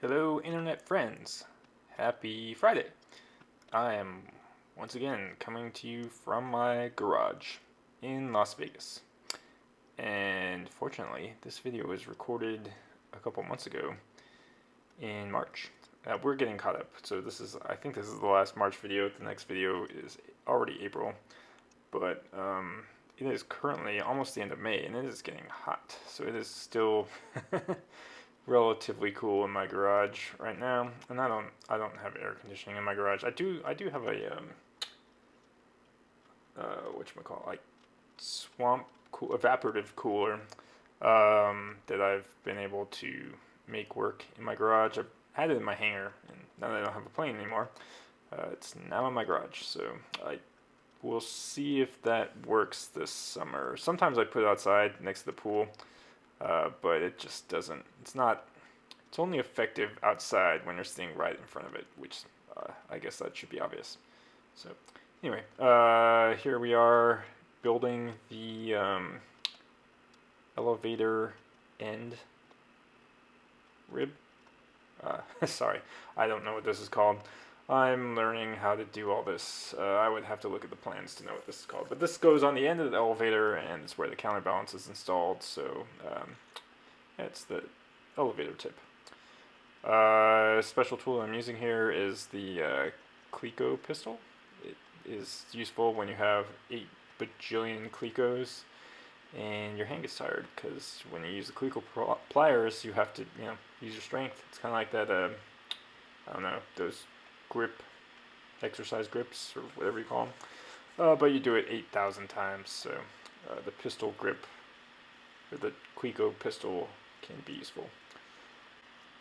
Hello, internet friends. Happy Friday. I am once again coming to you from my garage in Las Vegas. And fortunately, this video was recorded a couple months ago in March. We're getting caught up, so I think this is the last March video. The next video is already April, but it is currently almost the end of May, and it is getting hot. So it is still relatively cool in my garage right now, and I don't have air conditioning in my garage. I do have a whatchamacallit, like evaporative cooler that I've been able to make work in my garage. I've had it in my hangar, and now that I don't have a plane anymore, it's now in my garage. So I will see if that works this summer. Sometimes I put it outside next to the pool. But it just doesn't. It's only effective outside when you're sitting right in front of it, which I guess that should be obvious. So anyway, here we are building the elevator end rib. Sorry, I don't know what this is called. I'm learning how to do all this. I would have to look at the plans to know what this is called. But this goes on the end of the elevator, and it's where the counterbalance is installed. So it's the elevator tip. Special tool I'm using here is the cleco pistol. It is useful when you have 8 bajillion clecos and your hand gets tired, because when you use the cleco pliers, you have to use your strength. It's kind of like that. I don't know, those exercise grips, or whatever you call them. But you do it 8,000 times, so the pistol grip, or the cleco pistol, can be useful.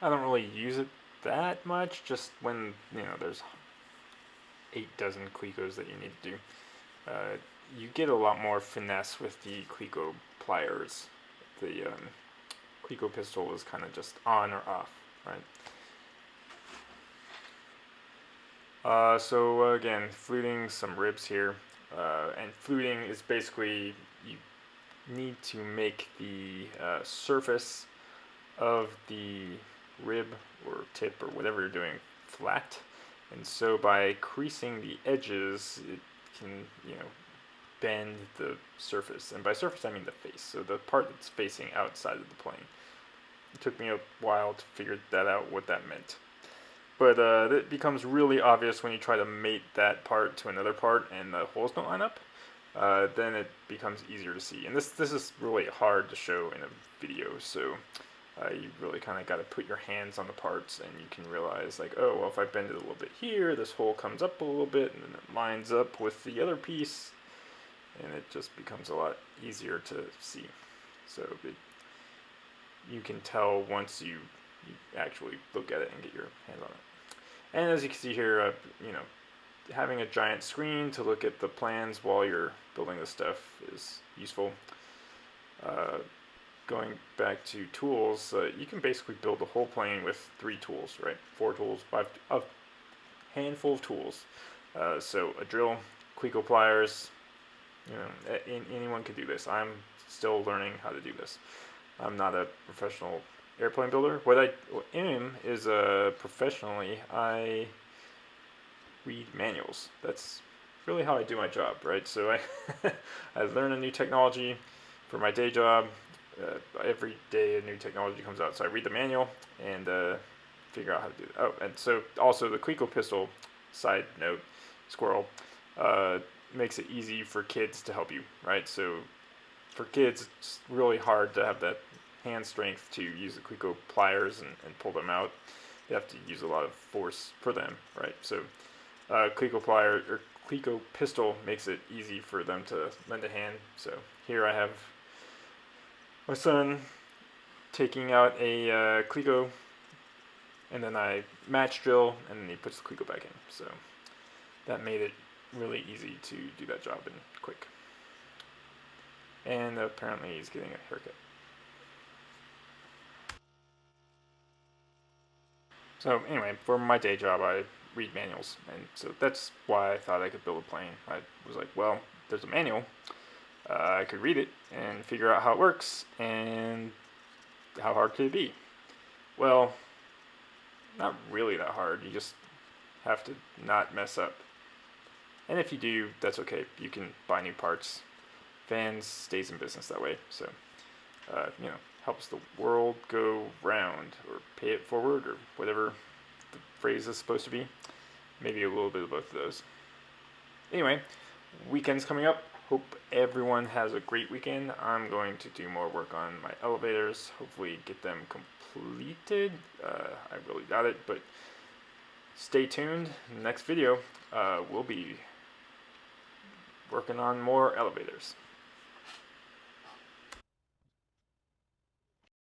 I don't really use it that much, just when there's 8 dozen clecos that you need to do. You get a lot more finesse with the cleco pliers. The cleco pistol is kind of just on or off, right? So again, fluting some ribs here, and fluting is basically you need to make the surface of the rib or tip or whatever you're doing flat, and so by creasing the edges, it can bend the surface, and by surface I mean the face, so the part that's facing outside of the plane. It took me a while to figure that out, what that meant. But it becomes really obvious when you try to mate that part to another part and the holes don't line up. Then it becomes easier to see. And this is really hard to show in a video, so you really kind of got to put your hands on the parts, and you can realize, like, oh, well, if I bend it a little bit here, this hole comes up a little bit, and then it lines up with the other piece, and it just becomes a lot easier to see. So you can tell once you actually look at it and get your hands on it. And as you can see here, having a giant screen to look at the plans while you're building this stuff is useful. Going back to tools, you can basically build the whole plane with 3 tools, right? 4 tools, 5, a handful of tools. So a drill, cleco pliers, anyone could do this. I'm still learning how to do this. I'm not a professional airplane builder. What I am is professionally, I read manuals. That's really how I do my job, right? So I learn a new technology for my day job. Every day a new technology comes out, so I read the manual and figure out how to do it. Oh, and so also the cleco pistol, side note, squirrel, makes it easy for kids to help you, right? So for kids, it's really hard to have that hand strength to use the cleco pliers and pull them out. You have to use a lot of force for them, right? So cleco plier or cleco pistol makes it easy for them to lend a hand. So here I have my son taking out a cleco, and then I match drill, and then he puts the cleco back in. So that made it really easy to do that job and quick. And apparently he's getting a haircut. So anyway, for my day job, I read manuals, and so that's why I thought I could build a plane. I was like, well, there's a manual. I could read it and figure out how it works, and how hard could it be? Well, not really that hard. You just have to not mess up. And if you do, that's okay. You can buy new parts. Vans stays in business that way. So, helps the world go round, or pay it forward, or whatever the phrase is supposed to be. Maybe a little bit of both of those. Anyway, weekend's coming up. Hope everyone has a great weekend. I'm going to do more work on my elevators. Hopefully get them completed. I really doubt it, but stay tuned. Next video, we'll be working on more elevators.